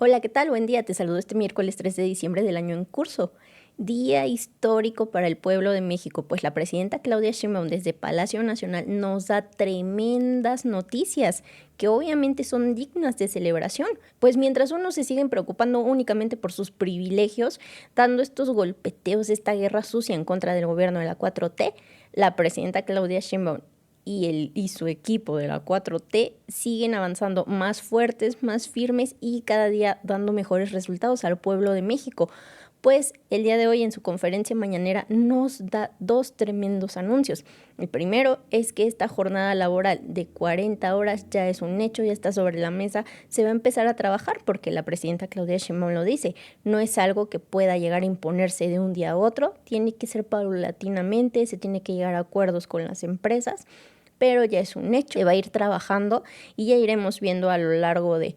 Hola, ¿qué tal? Buen día. Te saludo este miércoles 3 de diciembre del año en curso. Día histórico para el pueblo de México, pues la presidenta Claudia Sheinbaum desde Palacio Nacional nos da tremendas noticias que obviamente son dignas de celebración, pues mientras unos se siguen preocupando únicamente por sus privilegios, dando estos golpeteos, esta guerra sucia en contra del gobierno de la 4T, la presidenta Claudia Sheinbaum y su equipo de la 4T siguen avanzando más fuertes, más firmes y cada día dando mejores resultados al pueblo de México. Pues el día de hoy en su conferencia mañanera nos da dos tremendos anuncios. El primero es que esta jornada laboral de 40 horas ya es un hecho, ya está sobre la mesa, se va a empezar a trabajar porque la presidenta Claudia Sheinbaum lo dice, no es algo que pueda llegar a imponerse de un día a otro, tiene que ser paulatinamente, se tiene que llegar a acuerdos con las empresas, pero ya es un hecho, se va a ir trabajando y ya iremos viendo a lo largo de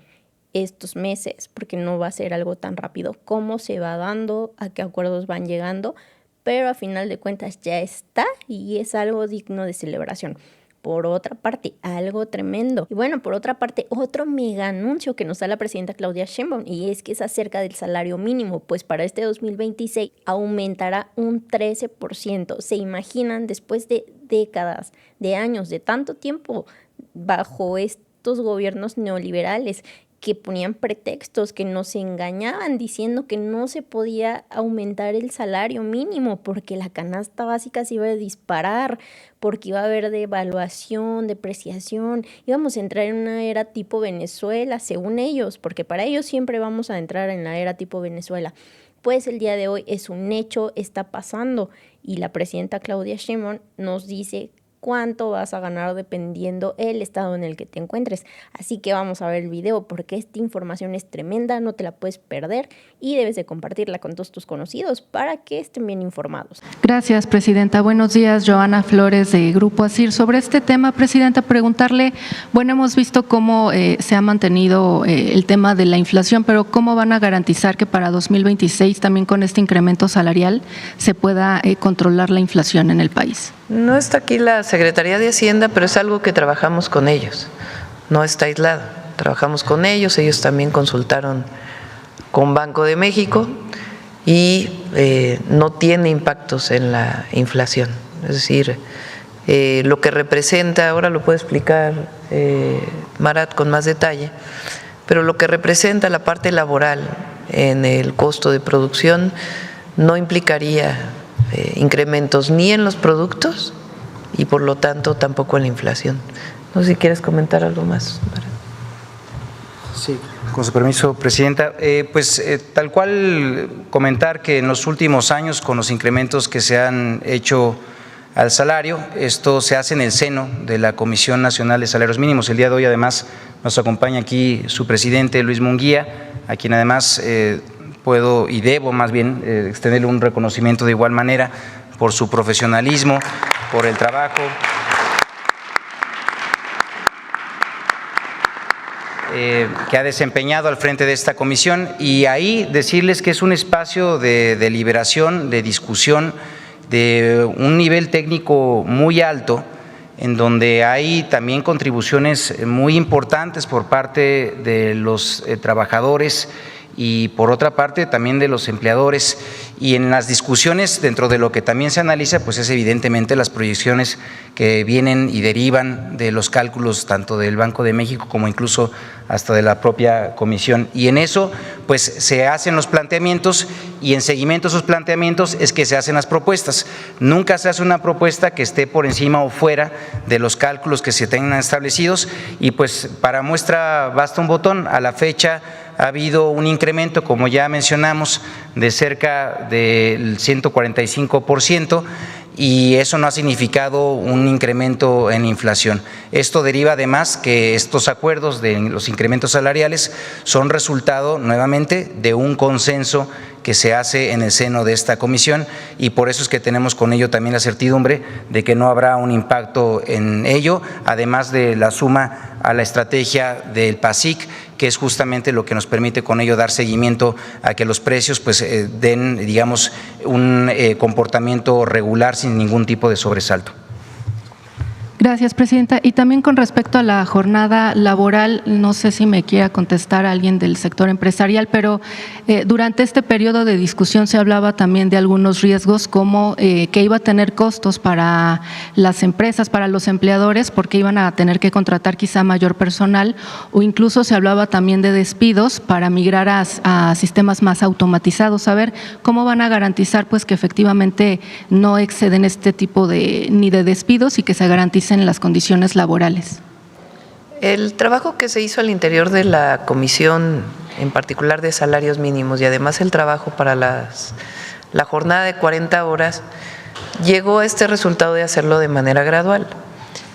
estos meses, porque no va a ser algo tan rápido, cómo se va dando, a qué acuerdos van llegando, pero a final de cuentas ya está y es algo digno de celebración. Por otra parte, algo tremendo. Y bueno, por otra parte, otro mega anuncio que nos da la presidenta Claudia Sheinbaum y es que es acerca del salario mínimo, pues para este 2026 aumentará un 13%. ¿Se imaginan después de décadas, de años, de tanto tiempo bajo estos gobiernos neoliberales que ponían pretextos, que nos engañaban diciendo que no se podía aumentar el salario mínimo porque la canasta básica se iba a disparar, porque iba a haber devaluación, depreciación, íbamos a entrar en una era tipo Venezuela, según ellos, porque para ellos siempre vamos a entrar en la era tipo Venezuela. Pues el día de hoy es un hecho, está pasando y la presidenta Claudia Sheinbaum nos dice cuánto vas a ganar dependiendo el estado en el que te encuentres. Así que vamos a ver el video porque esta información es tremenda, no te la puedes perder y debes de compartirla con todos tus conocidos para que estén bien informados. Gracias, presidenta. Buenos días, Joana Flores de Grupo ASIR. Sobre este tema, presidenta, preguntarle, bueno, hemos visto cómo se ha mantenido el tema de la inflación, pero ¿cómo van a garantizar que para 2026 también con este incremento salarial se pueda controlar la inflación en el país? No está aquí la Secretaría de Hacienda, pero es algo que trabajamos con ellos, no está aislado. Trabajamos con ellos, ellos también consultaron con Banco de México y no tiene impactos en la inflación. Es decir, lo que representa, ahora lo puede explicar Marat con más detalle, pero lo que representa la parte laboral en el costo de producción no implicaría incrementos ni en los productos y por lo tanto tampoco en la inflación. No sé si quieres comentar algo más. Sí, con su permiso, presidenta. Tal cual comentar que en los últimos años con los incrementos que se han hecho al salario, esto se hace en el seno de la Comisión Nacional de Salarios Mínimos. El día de hoy además nos acompaña aquí su presidente Luis Munguía, a quien además puedo y debo más bien extenderle un reconocimiento de igual manera por su profesionalismo, por el trabajo que ha desempeñado al frente de esta comisión, y ahí decirles que es un espacio de deliberación, de discusión, de un nivel técnico muy alto, en donde hay también contribuciones muy importantes por parte de los trabajadores y por otra parte también de los empleadores, y en las discusiones dentro de lo que también se analiza pues es evidentemente las proyecciones que vienen y derivan de los cálculos tanto del Banco de México como incluso hasta de la propia comisión, y en eso pues se hacen los planteamientos y en seguimiento a esos planteamientos es que se hacen las propuestas. Nunca se hace una propuesta que esté por encima o fuera de los cálculos que se tengan establecidos, y pues para muestra basta un botón. A la fecha ha habido un incremento, como ya mencionamos, de cerca del 145%, y eso no ha significado un incremento en inflación. Esto deriva además que estos acuerdos de los incrementos salariales son resultado nuevamente de un consenso que se hace en el seno de esta comisión, y por eso es que tenemos con ello también la certidumbre de que no habrá un impacto en ello, además de la suma a la estrategia del PASIC, que es justamente lo que nos permite con ello dar seguimiento a que los precios pues den, digamos, un comportamiento regular sin ningún tipo de sobresalto. Gracias, presidenta. Y también con respecto a la jornada laboral, no sé si me quiera contestar alguien del sector empresarial, pero durante este periodo de discusión se hablaba también de algunos riesgos, como que iba a tener costos para las empresas, para los empleadores, porque iban a tener que contratar quizá mayor personal, o incluso se hablaba también de despidos para migrar a sistemas más automatizados. A ver, ¿cómo van a garantizar pues que efectivamente no exceden este tipo ni de despidos y que se garanticen las condiciones laborales? El trabajo que se hizo al interior de la comisión, en particular de salarios mínimos, y además el trabajo para la jornada de 40 horas, llegó a este resultado de hacerlo de manera gradual.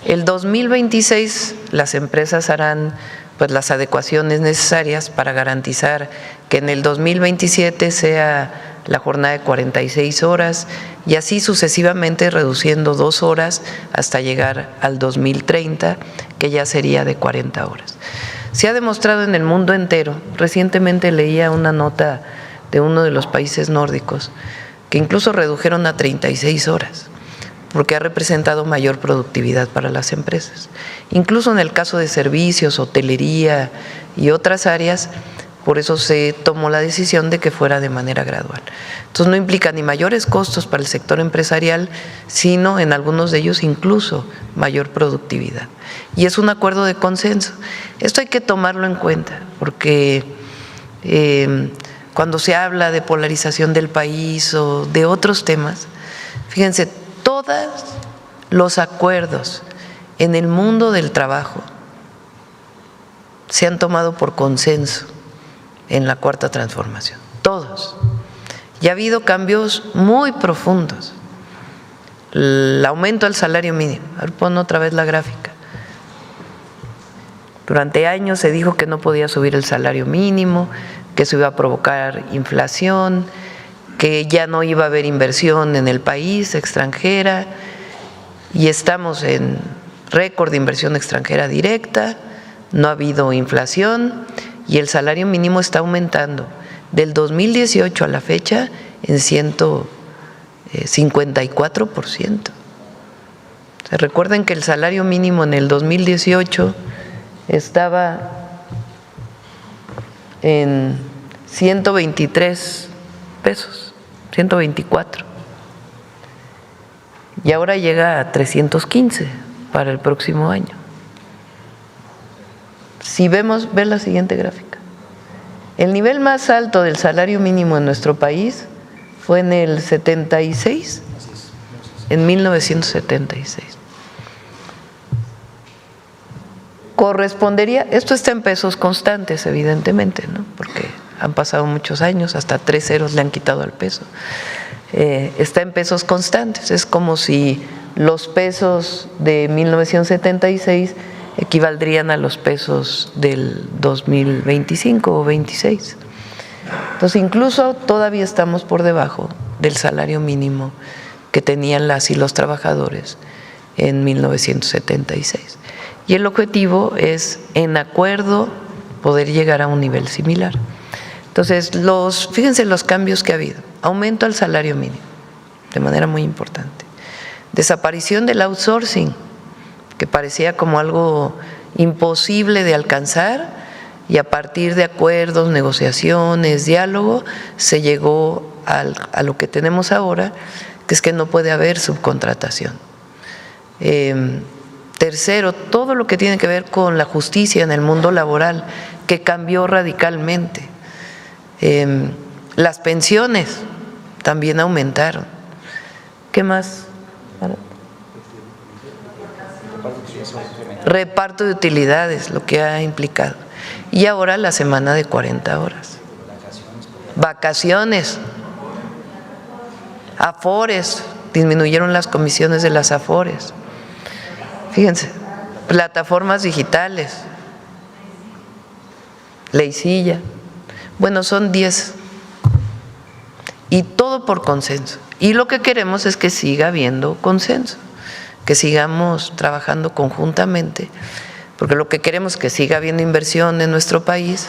El 2026 las empresas harán pues las adecuaciones necesarias para garantizar que en el 2027 sea la jornada de 46 horas y así sucesivamente, reduciendo 2 horas hasta llegar al 2030, que ya sería de 40 horas. Se ha demostrado en el mundo entero. Recientemente leía una nota de uno de los países nórdicos que incluso redujeron a 36 horas porque ha representado mayor productividad para las empresas. Incluso en el caso de servicios, hotelería y otras áreas, por eso se tomó la decisión de que fuera de manera gradual. Entonces no implica ni mayores costos para el sector empresarial, sino en algunos de ellos incluso mayor productividad. Y es un acuerdo de consenso. Esto hay que tomarlo en cuenta, porque cuando se habla de polarización del país o de otros temas, fíjense, todos los acuerdos en el mundo del trabajo se han tomado por consenso en la Cuarta Transformación, todos. Y ha habido cambios muy profundos. El aumento del salario mínimo. A ver, pon otra vez la gráfica. Durante años se dijo que no podía subir el salario mínimo, que eso iba a provocar inflación, que ya no iba a haber inversión en el país extranjera, y estamos en récord de inversión extranjera directa, no ha habido inflación y el salario mínimo está aumentando del 2018 a la fecha en 154%. Recuerden que el salario mínimo en el 2018 estaba en 123 pesos, 124. Y ahora llega a 315 para el próximo año. Si vemos, ve la siguiente gráfica. El nivel más alto del salario mínimo en nuestro país fue en el 76, en 1976. Correspondería, esto está en pesos constantes evidentemente, ¿no? Porque han pasado muchos años, hasta 3 ceros le han quitado al peso. Está en pesos constantes, es como si los pesos de 1976 equivaldrían a los pesos del 2025 o 26. Entonces, incluso todavía estamos por debajo del salario mínimo que tenían las y los trabajadores en 1976. Y el objetivo es, en acuerdo, poder llegar a un nivel similar. Entonces, fíjense los cambios que ha habido. Aumento al salario mínimo, de manera muy importante. Desaparición del outsourcing, que parecía como algo imposible de alcanzar, y a partir de acuerdos, negociaciones, diálogo, se llegó a lo que tenemos ahora, que es que no puede haber subcontratación. Tercero, todo lo que tiene que ver con la justicia en el mundo laboral, que cambió radicalmente. Las pensiones también aumentaron. ¿Qué más? Reparto de utilidades, lo que ha implicado. Y ahora la semana de 40 horas. Vacaciones. Afores, disminuyeron las comisiones de las afores. Fíjense, plataformas digitales, Leicilla. Bueno, son 10. Y todo por consenso. Y lo que queremos es que siga habiendo consenso, que sigamos trabajando conjuntamente, porque lo que queremos es que siga habiendo inversión en nuestro país,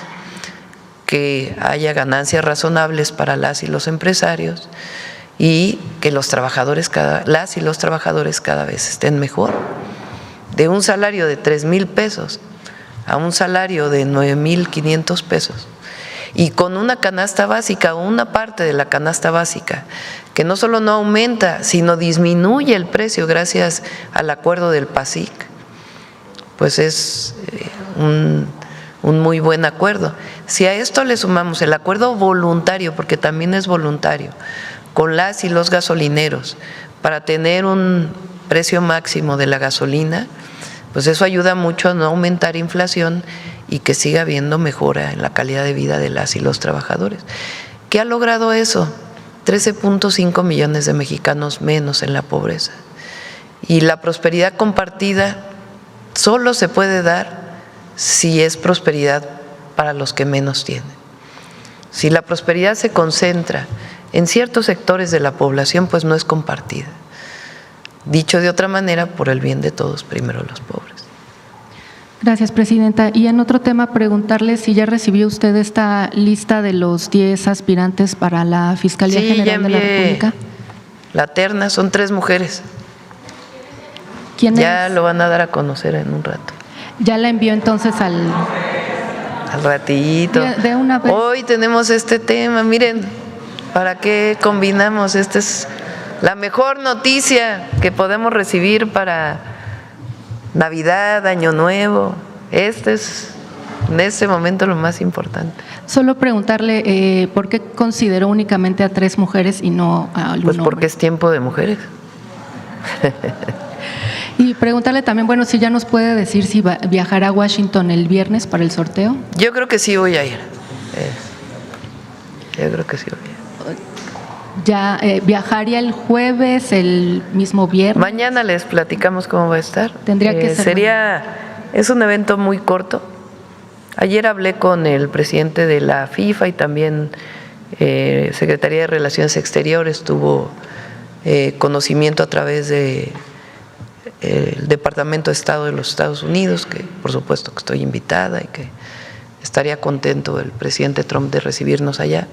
que haya ganancias razonables para las y los empresarios y que los trabajadores las y los trabajadores cada vez estén mejor. de un salario de 3,000 pesos a un salario de 9,500 pesos, y con una canasta básica o una parte de la canasta básica que no solo no aumenta, sino disminuye el precio gracias al acuerdo del PASIC, pues es un muy buen acuerdo. Si a esto le sumamos el acuerdo voluntario, porque también es voluntario, con las y los gasolineros para tener un precio máximo de la gasolina, pues eso ayuda mucho a no aumentar inflación y que siga habiendo mejora en la calidad de vida de las y los trabajadores. ¿Qué ha logrado eso? 13.5 millones de mexicanos menos en la pobreza. Y la prosperidad compartida solo se puede dar si es prosperidad para los que menos tienen. Si la prosperidad se concentra en ciertos sectores de la población, pues no es compartida. Dicho de otra manera, por el bien de todos, primero los pobres. Gracias, presidenta. Y en otro tema, preguntarle si ya recibió usted esta lista de los 10 aspirantes para la Fiscalía General de la República. La terna, son 3 mujeres. ¿Quién ya es? Lo van a dar a conocer en un rato. Ya la envió entonces al ratito. De una vez. Hoy tenemos este tema, miren, ¿para qué combinamos? Esta es la mejor noticia que podemos recibir para Navidad, Año Nuevo. Este es en este momento lo más importante. Solo preguntarle por qué consideró únicamente a 3 mujeres y no a algún Pues porque hombre. es tiempo de mujeres. Y preguntarle también, bueno, si ya nos puede decir si viajará a Washington el viernes para el sorteo. Yo creo que sí voy a ir. Yo creo que sí voy a ir. Ya viajaría el jueves, el mismo viernes. Mañana les platicamos cómo va a estar. Tendría que ser. Es un evento muy corto. Ayer hablé con el presidente de la FIFA y también Secretaría de Relaciones Exteriores tuvo conocimiento a través de el Departamento de Estado de los Estados Unidos, que por supuesto que estoy invitada y que estaría contento el presidente Trump de recibirnos allá.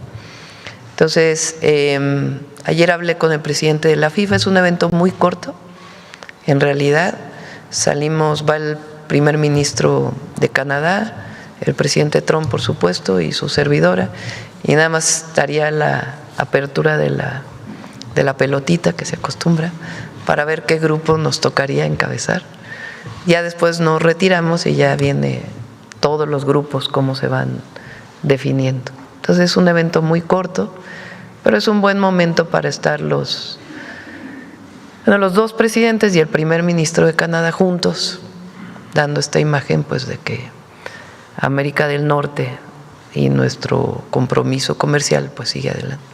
Entonces, ayer hablé con el presidente de la FIFA, es un evento muy corto, en realidad va el primer ministro de Canadá, el presidente Trump por supuesto y su servidora, y nada más estaría la apertura de la pelotita que se acostumbra para ver qué grupo nos tocaría encabezar. Ya después nos retiramos y ya viene todos los grupos, cómo se van definiendo. Entonces es un evento muy corto, pero es un buen momento para estar los 2 presidentes y el primer ministro de Canadá juntos, dando esta imagen pues de que América del Norte y nuestro compromiso comercial pues sigue adelante.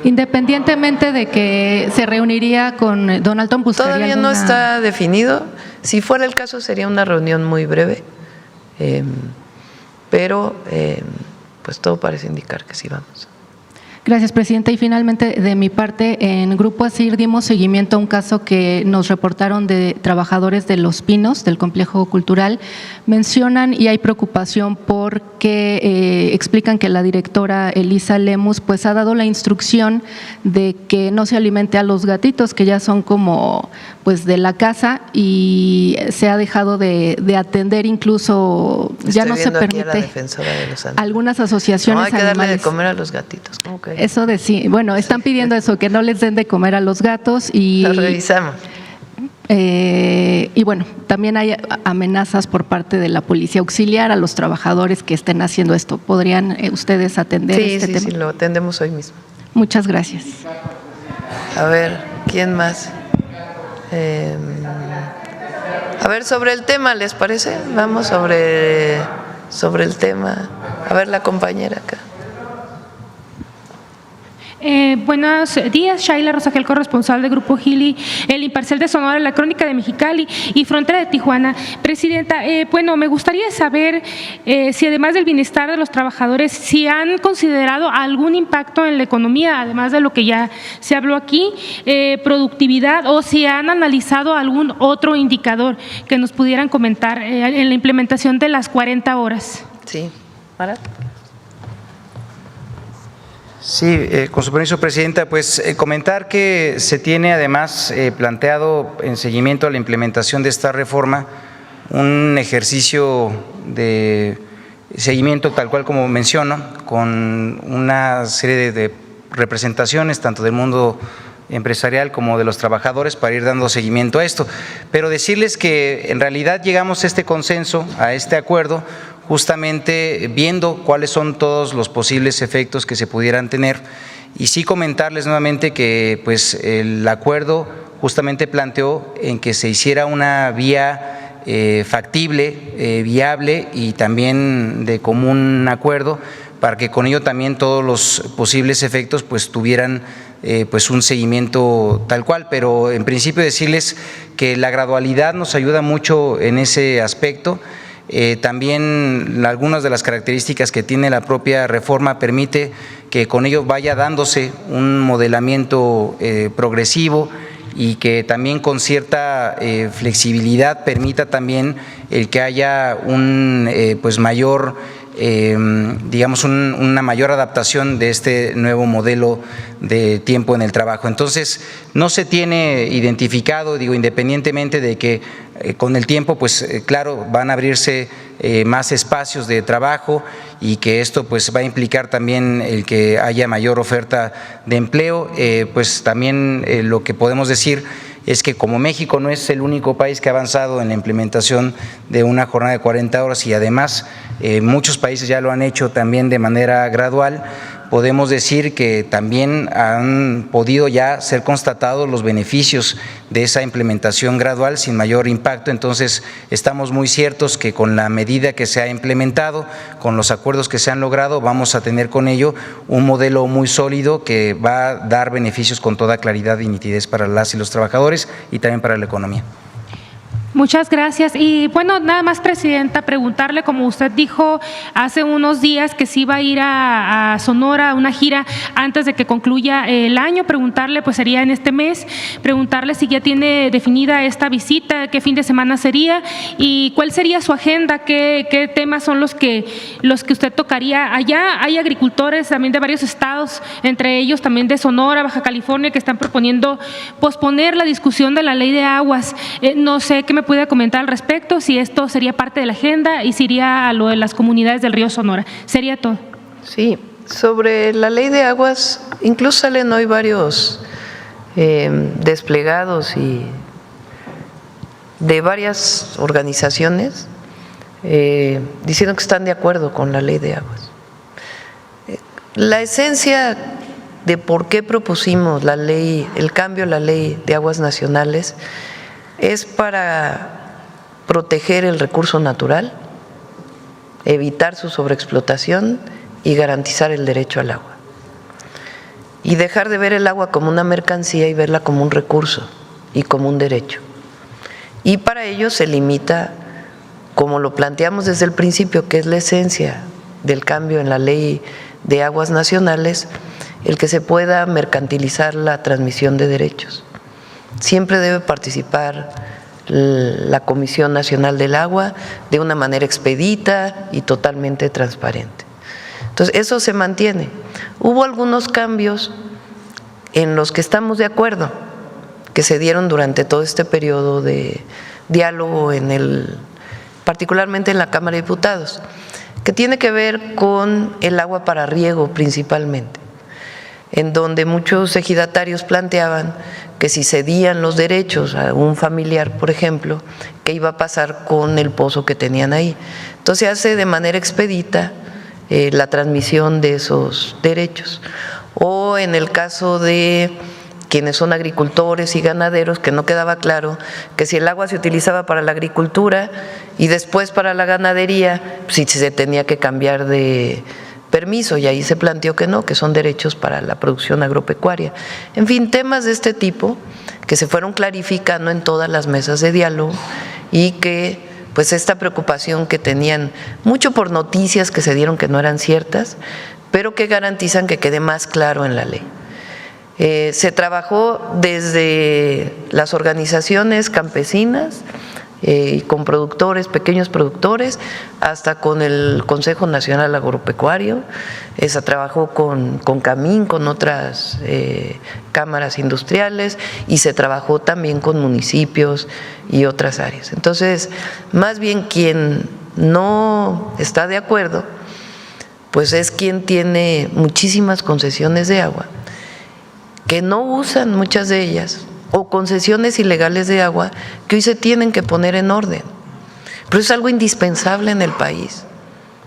Independientemente de que se reuniría con Donald Trump, todavía no está definido. Si fuera el caso sería una reunión muy breve, pero pues todo parece indicar que sí vamos. Gracias, presidenta. Y finalmente, de mi parte, en Grupo ASIR dimos seguimiento a un caso que nos reportaron de trabajadores de Los Pinos, del complejo cultural. Mencionan y hay preocupación porque explican que la directora Elisa Lemus pues ha dado la instrucción de que no se alimente a los gatitos, que ya son como pues de la casa, y se ha dejado de atender, incluso ya no se permite. Aquí a la defensora de los animales. Algunas asociaciones no hay que darle animales. De comer a los gatitos. Okay. Eso bueno, están pidiendo eso, que no les den de comer a los gatos y lo revisamos. Y bueno, también hay amenazas por parte de la Policía Auxiliar a los trabajadores que estén haciendo esto. ¿Podrían ustedes atender este tema? Sí, lo atendemos hoy mismo. Muchas gracias. A ver, ¿quién más? A ver, sobre el tema, ¿les parece? Vamos sobre el tema. A ver, la compañera acá. Buenos días, Shaila Rosagel, corresponsal de Grupo Gili, El Imparcial de Sonora, La Crónica de Mexicali y Frontera de Tijuana. Presidenta, me gustaría saber si además del bienestar de los trabajadores, si han considerado algún impacto en la economía, además de lo que ya se habló aquí, productividad, o si han analizado algún otro indicador que nos pudieran comentar en la implementación de las 40 horas. Sí, ¿para? Sí, con su permiso, Presidenta, pues comentar que se tiene además planteado en seguimiento a la implementación de esta reforma un ejercicio de seguimiento tal cual como menciono, con una serie de representaciones tanto del mundo empresarial como de los trabajadores para ir dando seguimiento a esto. Pero decirles que en realidad llegamos a este consenso, a este acuerdo, justamente viendo cuáles son todos los posibles efectos que se pudieran tener. Y sí comentarles nuevamente que pues el acuerdo justamente planteó en que se hiciera una vía factible, viable y también de común acuerdo, para que con ello también todos los posibles efectos pues tuvieran pues un seguimiento tal cual. Pero en principio decirles que la gradualidad nos ayuda mucho en ese aspecto. También algunas de las características que tiene la propia reforma permite que con ello vaya dándose un modelamiento progresivo y que también con cierta flexibilidad permita también el que haya un pues mayor digamos una mayor adaptación de este nuevo modelo de tiempo en el trabajo. Entonces no se tiene identificado, digo, independientemente de que con el tiempo pues claro van a abrirse más espacios de trabajo y que esto pues va a implicar también el que haya mayor oferta de empleo, pues también lo que podemos decir es que como México no es el único país que ha avanzado en la implementación de una jornada de 40 horas y además muchos países ya lo han hecho también de manera gradual, podemos decir que también han podido ya ser constatados los beneficios de esa implementación gradual sin mayor impacto. Entonces estamos muy ciertos que con la medida que se ha implementado, con los acuerdos que se han logrado, vamos a tener con ello un modelo muy sólido que va a dar beneficios con toda claridad y nitidez para las y los trabajadores y también para la economía. Muchas gracias. Y bueno, nada más, Presidenta, preguntarle, como usted dijo hace unos días que sí iba a ir a Sonora a una gira antes de que concluya el año, preguntarle, pues sería en este mes, preguntarle si ya tiene definida esta visita, qué fin de semana sería y cuál sería su agenda, qué temas son los que usted tocaría. Allá hay agricultores también de varios estados, entre ellos también de Sonora, Baja California, que están proponiendo posponer la discusión de la ley de aguas. No sé qué me puede comentar al respecto, si esto sería parte de la agenda y si iría a lo de las comunidades del río Sonora. Sería todo. Sí, sobre la ley de aguas, incluso salen hoy varios desplegados y de varias organizaciones diciendo que están de acuerdo con la ley de aguas. La esencia de por qué propusimos la ley, el cambio a la ley de aguas nacionales, es para proteger el recurso natural, evitar su sobreexplotación y garantizar el derecho al agua. Y dejar de ver el agua como una mercancía y verla como un recurso y como un derecho. Y para ello se limita, como lo planteamos desde el principio, que es la esencia del cambio en la ley de aguas nacionales, el que se pueda mercantilizar la transmisión de derechos. Siempre debe participar la Comisión Nacional del Agua de una manera expedita y totalmente transparente. Entonces, eso se mantiene. Hubo algunos cambios en los que estamos de acuerdo, que se dieron durante todo este periodo de diálogo, particularmente en la Cámara de Diputados, que tiene que ver con el agua para riego principalmente, en donde muchos ejidatarios planteaban que si cedían los derechos a un familiar, por ejemplo, ¿qué iba a pasar con el pozo que tenían ahí? Entonces se hace de manera expedita la transmisión de esos derechos. O en el caso de quienes son agricultores y ganaderos, que no quedaba claro que si el agua se utilizaba para la agricultura y después para la ganadería, si se tenía que cambiar de permiso, y ahí se planteó que no, que son derechos para la producción agropecuaria. En fin, temas de este tipo que se fueron clarificando en todas las mesas de diálogo y que pues esta preocupación que tenían mucho por noticias que se dieron que no eran ciertas, pero que garantizan que quede más claro en la ley. Se trabajó desde las organizaciones campesinas, con productores, pequeños productores, hasta con el Consejo Nacional Agropecuario. Se trabajó con Camín, con otras cámaras industriales, y se trabajó también con municipios y otras áreas. Entonces, más bien quien no está de acuerdo, pues es quien tiene muchísimas concesiones de agua, que no usan muchas de ellas, o concesiones ilegales de agua que hoy se tienen que poner en orden. Pero es algo indispensable en el país.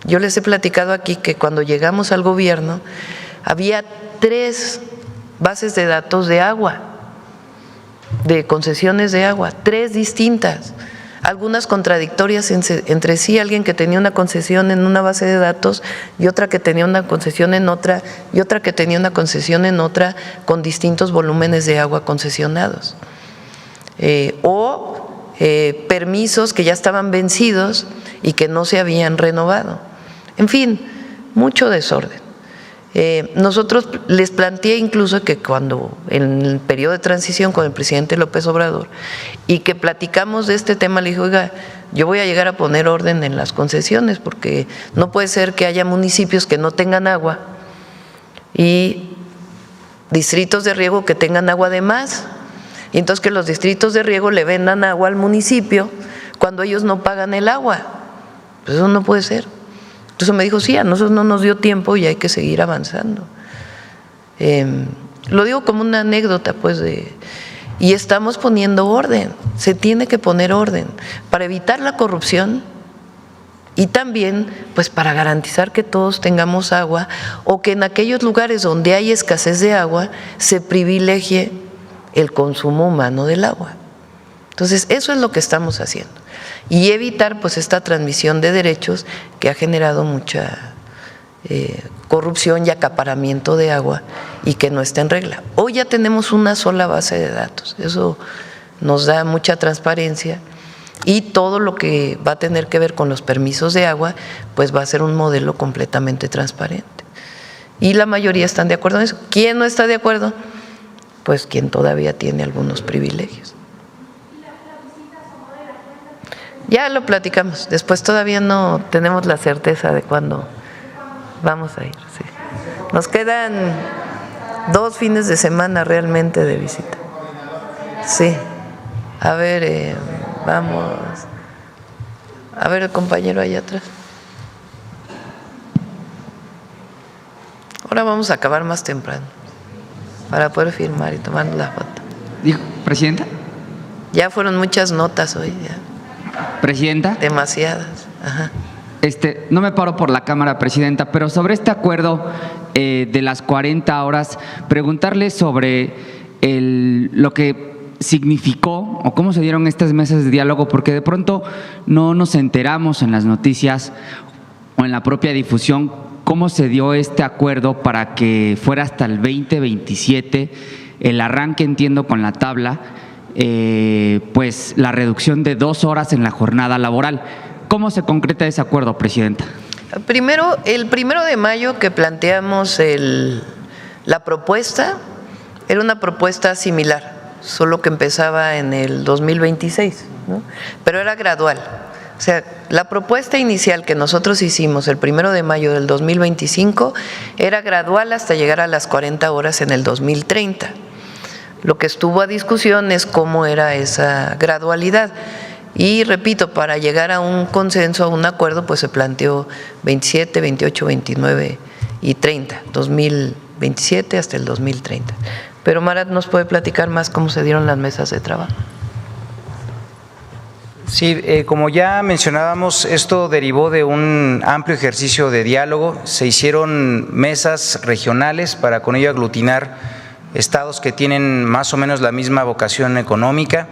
Yo les he platicado aquí que cuando llegamos al gobierno había 3 bases de datos de agua, de concesiones de agua, 3 distintas, algunas contradictorias entre sí, alguien que tenía una concesión en una base de datos y otra que tenía una concesión en otra y otra que tenía una concesión en otra, con distintos volúmenes de agua concesionados. Permisos que ya estaban vencidos y que no se habían renovado. En fin, mucho desorden. Nosotros les planteé incluso que cuando en el periodo de transición con el presidente López Obrador y que platicamos de este tema, le dije, oiga, yo voy a llegar a poner orden en las concesiones, porque no puede ser que haya municipios que no tengan agua y distritos de riego que tengan agua de más, y entonces que los distritos de riego le vendan agua al municipio cuando ellos no pagan el agua. Pues eso no puede ser. Entonces me dijo, sí, a nosotros no nos dio tiempo y hay que seguir avanzando. Lo digo como una anécdota, pues, y estamos poniendo orden, se tiene que poner orden para evitar la corrupción y también, pues, para garantizar que todos tengamos agua, o que en aquellos lugares donde hay escasez de agua se privilegie el consumo humano del agua. Entonces, eso es lo que estamos haciendo. Y evitar, pues, esta transmisión de derechos que ha generado mucha corrupción y acaparamiento de agua y que no está en regla. Hoy ya tenemos una sola base de datos, eso nos da mucha transparencia, y todo lo que va a tener que ver con los permisos de agua, pues va a ser un modelo completamente transparente. Y la mayoría están de acuerdo en eso. ¿Quién no está de acuerdo? Pues quien todavía tiene algunos privilegios. Ya lo platicamos, después todavía no tenemos la certeza de cuándo vamos a ir. Sí. Nos quedan 2 fines de semana realmente de visita. Sí, a ver, vamos. A ver el compañero allá atrás. Ahora vamos a acabar más temprano para poder firmar y tomar la foto. Dijo, ¿presidenta? Ya fueron muchas notas hoy, ya. ¿Presidenta? Demasiadas. Ajá. No me paro por la cámara, presidenta, pero sobre este acuerdo de las 40 horas, preguntarle sobre lo que significó o cómo se dieron estas mesas de diálogo, porque de pronto no nos enteramos en las noticias o en la propia difusión cómo se dio este acuerdo para que fuera hasta el 2027, el arranque, entiendo, con la tabla, pues la reducción de 2 horas en la jornada laboral. ¿Cómo se concreta ese acuerdo, presidenta? Primero, el 1 de mayo que planteamos la propuesta, era una propuesta similar, solo que empezaba en el 2026, ¿no? Pero era gradual. O sea, la propuesta inicial que nosotros hicimos el 1 de mayo del 2025 era gradual hasta llegar a las 40 horas en el 2030. Lo que estuvo a discusión es cómo era esa gradualidad. Y repito, para llegar a un consenso, a un acuerdo, pues se planteó 27, 28, 29 y 30, 2027 hasta el 2030. Pero Marat nos puede platicar más cómo se dieron las mesas de trabajo. Sí, como ya mencionábamos, esto derivó de un amplio ejercicio de diálogo. Se hicieron mesas regionales para con ello aglutinar estados que tienen más o menos la misma vocación económica.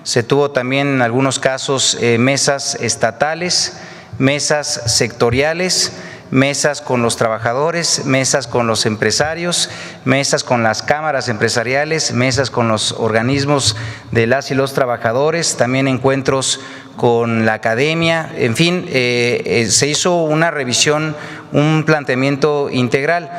Se tuvo también en algunos casos mesas estatales, mesas sectoriales, mesas con los trabajadores, mesas con los empresarios, mesas con las cámaras empresariales, mesas con los organismos de las y los trabajadores, también encuentros con la academia, en fin, se hizo una revisión, un planteamiento integral.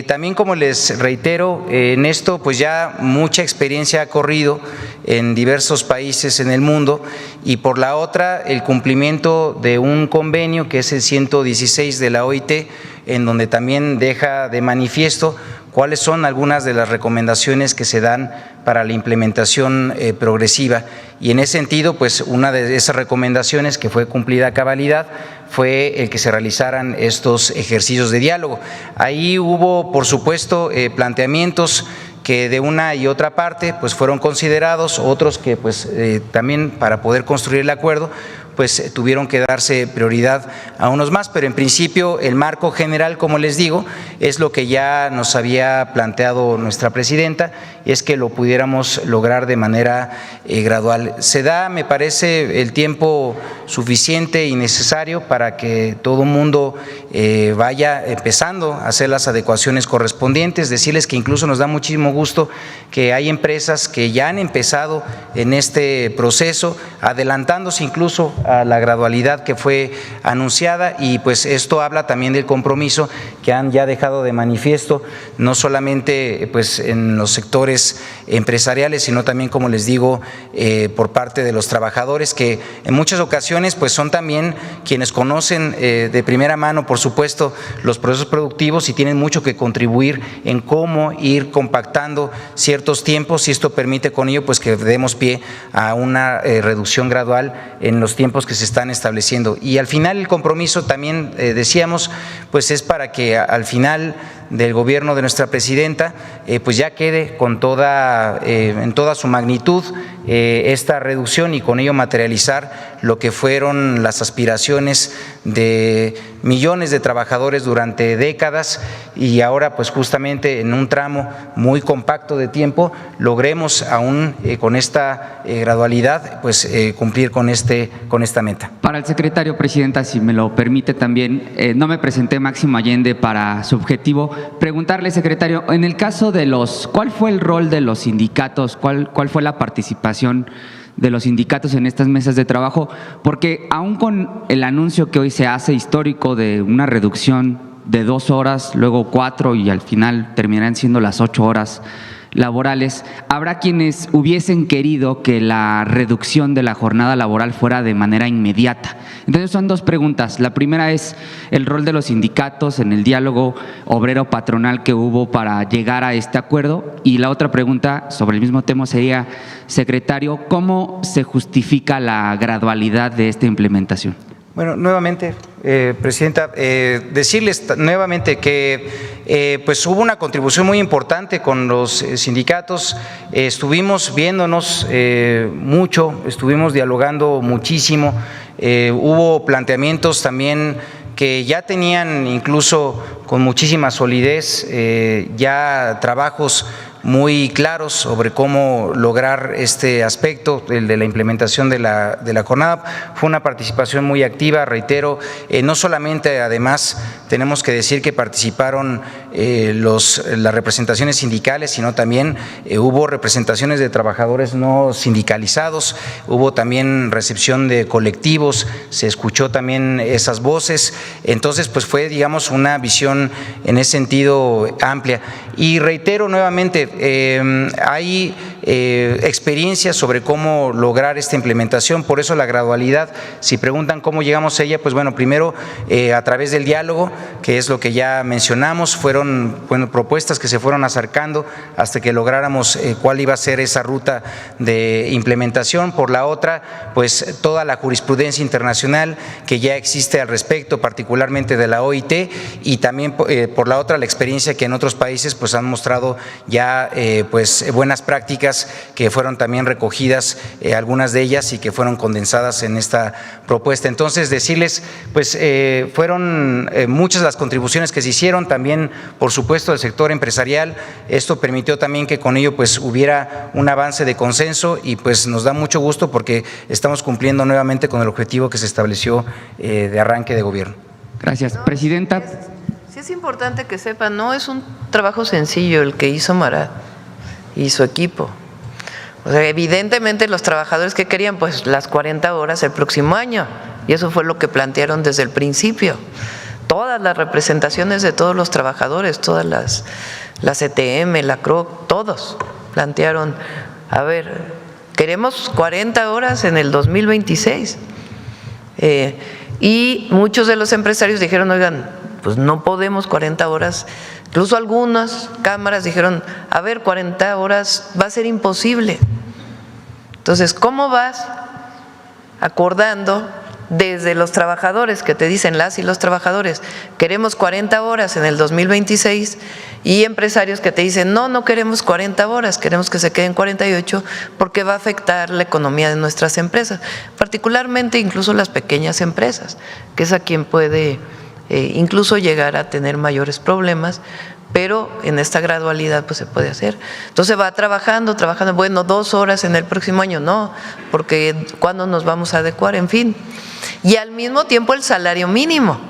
También, como les reitero, en esto pues ya mucha experiencia ha corrido en diversos países en el mundo, y por la otra el cumplimiento de un convenio que es el 116 de la OIT, en donde también deja de manifiesto cuáles son algunas de las recomendaciones que se dan para la implementación progresiva. Y en ese sentido, pues una de esas recomendaciones que fue cumplida a cabalidad fue el que se realizaran estos ejercicios de diálogo. Ahí hubo, por supuesto, planteamientos que de una y otra parte pues fueron considerados, otros que pues también para poder construir el acuerdo pues tuvieron que darse prioridad a unos más, pero en principio el marco general, como les digo, es lo que ya nos había planteado nuestra presidenta, y es que lo pudiéramos lograr de manera gradual. Se da, me parece, el tiempo suficiente y necesario para que todo el mundo vaya empezando a hacer las adecuaciones correspondientes. Decirles que incluso nos da muchísimo gusto que hay empresas que ya han empezado en este proceso, adelantándose incluso a la gradualidad que fue anunciada, y pues esto habla también del compromiso que han ya dejado de manifiesto, no solamente pues en los sectores empresariales, sino también, como les digo, por parte de los trabajadores, que en muchas ocasiones pues son también quienes conocen de primera mano, por supuesto, los procesos productivos, y tienen mucho que contribuir en cómo ir compactando ciertos tiempos, y esto permite con ello pues que demos pie a una reducción gradual en los tiempos que se están estableciendo. Y al final el compromiso también decíamos pues es para que al final del gobierno de nuestra presidenta pues ya quede con en toda su magnitud esta reducción, y con ello materializar lo que fueron las aspiraciones de millones de trabajadores durante décadas, y ahora pues justamente en un tramo muy compacto de tiempo logremos aún con esta gradualidad pues cumplir con esta meta. Para el secretario, presidenta, si me lo permite también, no me presenté, Máximo Allende, para su objetivo. Preguntarle, secretario, en el caso de ¿cuál fue el rol de los sindicatos? ¿Cuál fue la participación de los sindicatos en estas mesas de trabajo? Porque aún con el anuncio que hoy se hace histórico de una reducción de 2 horas, luego 4 y al final terminarán siendo las 8 horas laborales, habrá quienes hubiesen querido que la reducción de la jornada laboral fuera de manera inmediata. Entonces son 2 preguntas. La primera es el rol de los sindicatos en el diálogo obrero-patronal que hubo para llegar a este acuerdo, y la otra pregunta sobre el mismo tema sería, secretario, ¿cómo se justifica la gradualidad de esta implementación? Bueno, nuevamente, presidenta, decirles nuevamente que pues hubo una contribución muy importante con los sindicatos. Estuvimos viéndonos mucho, estuvimos dialogando muchísimo, hubo planteamientos también que ya tenían incluso con muchísima solidez, ya trabajos muy claros sobre cómo lograr este aspecto, el de la implementación de la jornada. Fue una participación muy activa, reitero, no solamente, además, tenemos que decir que participaron las representaciones sindicales, sino también hubo representaciones de trabajadores no sindicalizados, hubo también recepción de colectivos, se escuchó también esas voces. Entonces, pues fue, digamos, una visión en ese sentido amplia. Y reitero nuevamente, hay experiencias sobre cómo lograr esta implementación, por eso la gradualidad. Si preguntan cómo llegamos a ella, pues bueno, primero a través del diálogo, que es lo que ya mencionamos, fueron propuestas que se fueron acercando hasta que lográramos cuál iba a ser esa ruta de implementación. Por la otra, pues toda la jurisprudencia internacional que ya existe al respecto, particularmente de la OIT, y también por la otra la experiencia que en otros países pues han mostrado ya pues buenas prácticas que fueron también recogidas, algunas de ellas, y que fueron condensadas en esta propuesta. Entonces, decirles, pues fueron muchas las contribuciones que se hicieron, también por supuesto del sector empresarial. Esto permitió también que con ello pues hubiera un avance de consenso, y pues nos da mucho gusto porque estamos cumpliendo nuevamente con el objetivo que se estableció de arranque de gobierno. Gracias, presidenta. Sí es importante que sepan, no es un trabajo sencillo el que hizo Marat y su equipo, O sea, evidentemente los trabajadores que querían, pues las 40 horas el próximo año, y eso fue lo que plantearon desde el principio. Todas las representaciones de todos los trabajadores, todas las CTM, la CROC, todos plantearon, a ver, queremos 40 horas en el 2026. Y muchos de los empresarios dijeron, oigan, pues no podemos 40 horas. Incluso algunas cámaras dijeron, a ver, 40 horas va a ser imposible. Entonces, ¿cómo vas acordando desde los trabajadores que te dicen las y los trabajadores, queremos 40 horas en el 2026, y empresarios que te dicen, no queremos 40 horas, queremos que se queden 48 porque va a afectar la economía de nuestras empresas, particularmente incluso las pequeñas empresas, que es a quien puede incluso llegar a tener mayores problemas, pero en esta gradualidad pues se puede hacer. Entonces va trabajando, bueno, 2 horas en el próximo año, no, porque ¿cuándo nos vamos a adecuar? En fin. Y al mismo tiempo el salario mínimo,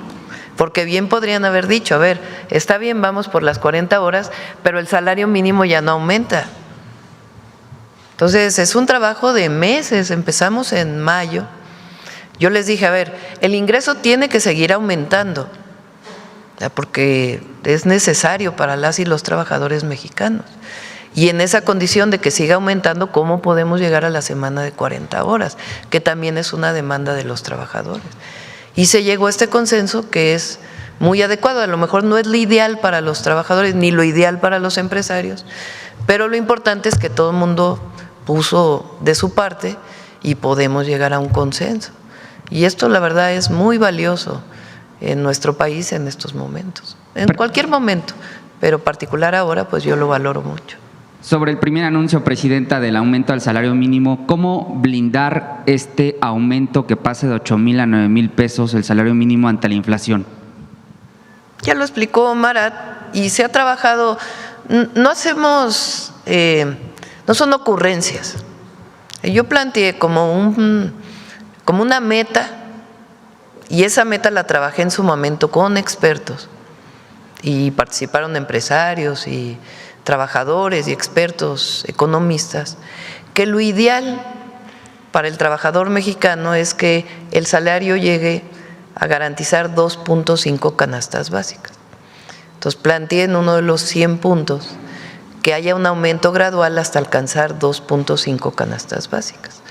porque bien podrían haber dicho, a ver, está bien, vamos por las 40 horas, pero el salario mínimo ya no aumenta. Entonces es un trabajo de meses, empezamos en mayo. Yo les dije, a ver, el ingreso tiene que seguir aumentando, porque es necesario para las y los trabajadores mexicanos. Y en esa condición de que siga aumentando, ¿cómo podemos llegar a la semana de 40 horas? Que también es una demanda de los trabajadores. Y se llegó a este consenso que es muy adecuado. A lo mejor no es lo ideal para los trabajadores ni lo ideal para los empresarios, pero lo importante es que todo el mundo puso de su parte y podemos llegar a un consenso. Y esto la verdad es muy valioso en nuestro país en estos momentos, en cualquier momento, pero particular ahora, pues yo lo valoro mucho. Sobre el primer anuncio, Presidenta, del aumento al salario mínimo, ¿cómo blindar este aumento que pase de 8,000 a 9,000 pesos el salario mínimo ante la inflación? Ya lo explicó Marat y se ha trabajado, no son ocurrencias. Yo planteé como una meta, y esa meta la trabajé en su momento con expertos y participaron empresarios y trabajadores y expertos economistas, que lo ideal para el trabajador mexicano es que el salario llegue a garantizar 2.5 canastas básicas. Entonces planteé en uno de los 100 puntos que haya un aumento gradual hasta alcanzar 2.5 canastas básicas.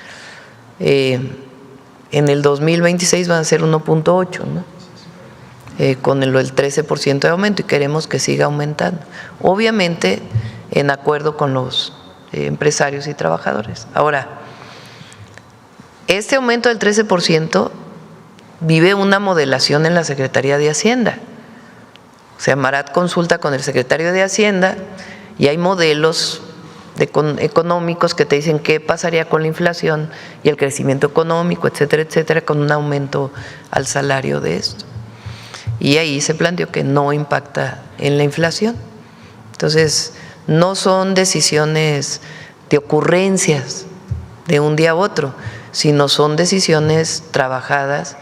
En el 2026 van a ser 1.8, ¿no? Con el 13% de aumento, y queremos que siga aumentando. Obviamente, en acuerdo con los empresarios y trabajadores. Ahora, este aumento del 13% vive una modelación en la Secretaría de Hacienda. O sea, Marat consulta con el secretario de Hacienda y hay modelos económicos que te dicen qué pasaría con la inflación y el crecimiento económico, etcétera, etcétera, con un aumento al salario de esto. Y ahí se planteó que no impacta en la inflación. Entonces, no son decisiones de ocurrencias de un día a otro, sino son decisiones trabajadas.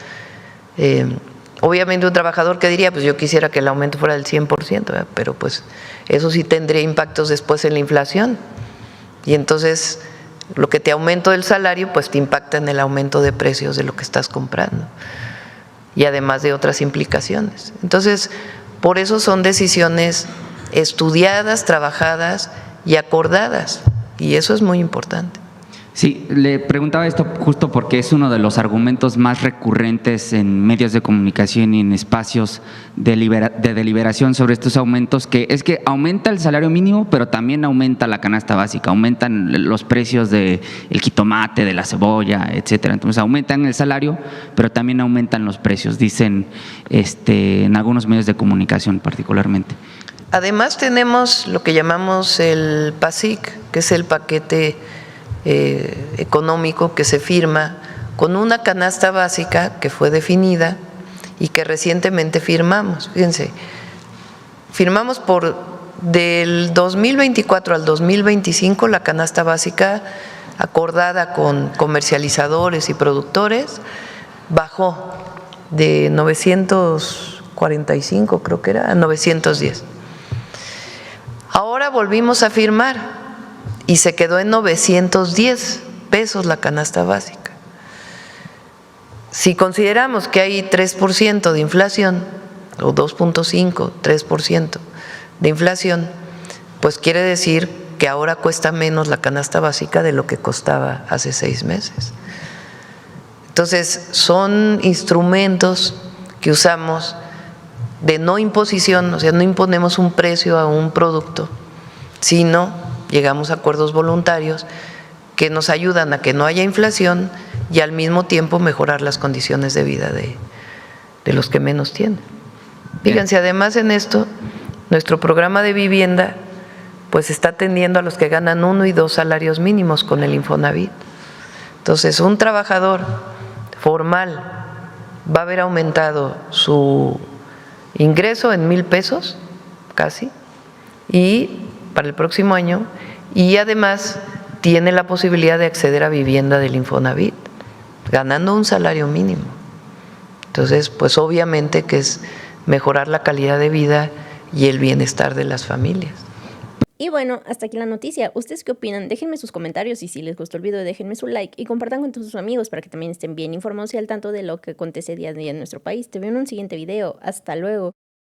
Obviamente un trabajador que diría, pues yo quisiera que el aumento fuera del 100%, ¿verdad? Pero pues eso sí tendría impactos después en la inflación. Y entonces lo que te aumento del salario, pues te impacta en el aumento de precios de lo que estás comprando. Y además de otras implicaciones. Entonces, por eso son decisiones estudiadas, trabajadas y acordadas, y eso es muy importante. Sí, le preguntaba esto justo porque es uno de los argumentos más recurrentes en medios de comunicación y en espacios de deliberación sobre estos aumentos, que es que aumenta el salario mínimo, pero también aumenta la canasta básica, aumentan los precios del jitomate, de la cebolla, etcétera. Entonces aumentan el salario, pero también aumentan los precios, dicen en algunos medios de comunicación particularmente. Además tenemos lo que llamamos el PASIC, que es el paquete económico que se firma con una canasta básica que fue definida y que recientemente firmamos. Fíjense, firmamos del 2024 al 2025 la canasta básica acordada con comercializadores y productores bajó de 945, creo que era, a 910. Ahora volvimos a firmar y se quedó en 910 pesos la canasta básica. Si consideramos que hay 3% de inflación, o 2.5, 3% de inflación, pues quiere decir que ahora cuesta menos la canasta básica de lo que costaba hace 6 meses. Entonces, son instrumentos que usamos de no imposición, o sea, no imponemos un precio a un producto, sino llegamos a acuerdos voluntarios que nos ayudan a que no haya inflación y al mismo tiempo mejorar las condiciones de vida de los que menos tienen. Fíjense, además en esto, nuestro programa de vivienda pues está atendiendo a los que ganan 1 y 2 salarios mínimos con el Infonavit. Entonces, un trabajador formal va a haber aumentado su ingreso en 1,000 pesos, casi, y para el próximo año, y además tiene la posibilidad de acceder a vivienda del Infonavit, ganando un salario mínimo. Entonces, pues obviamente que es mejorar la calidad de vida y el bienestar de las familias. Y bueno, hasta aquí la noticia. ¿Ustedes qué opinan? Déjenme sus comentarios y si les gustó el video déjenme su like y compartan con todos sus amigos para que también estén bien informados y al tanto de lo que acontece día a día en nuestro país. Te veo en un siguiente video. Hasta luego.